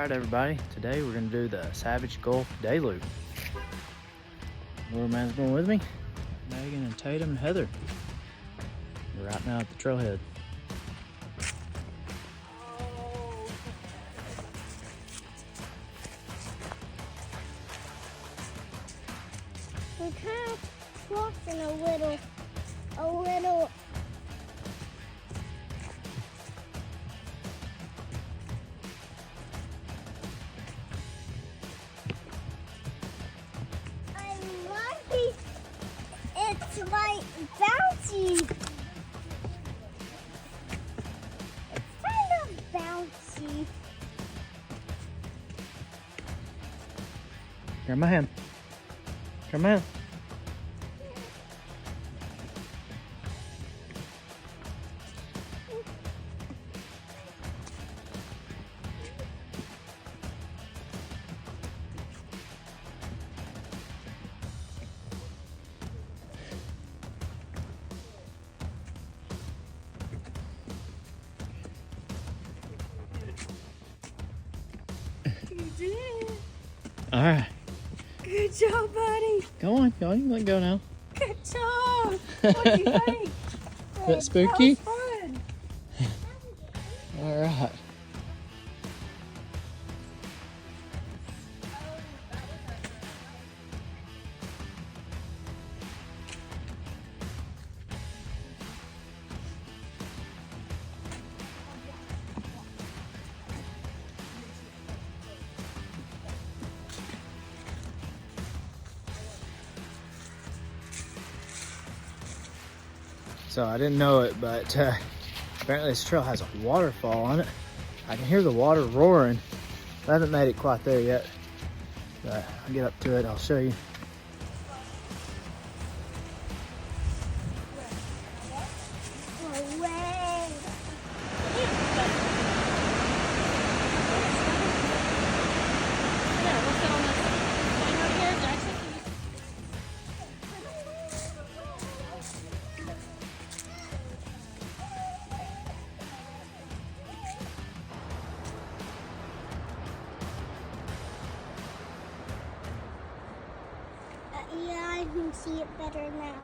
Alright everybody, today we're going to do the Savage Gulf Day Loop. Little man's going with me, Megan and Tatum and Heather. We're right now at the trailhead. We're kind of crossing a little. I'm lucky. It's like bouncy. It's kind of bouncy. Grab my hand. Grab my hand. You did it. All right. Good job, buddy. Go on, you can let go now. Good job. What do you think? Is that spooky? That was fun. All right. So I didn't know it, but apparently this trail has a waterfall on it. I can hear the water roaring. I haven't made it quite there yet, but I'll get up to it, I'll show you. No way. Yeah, I can see it better now.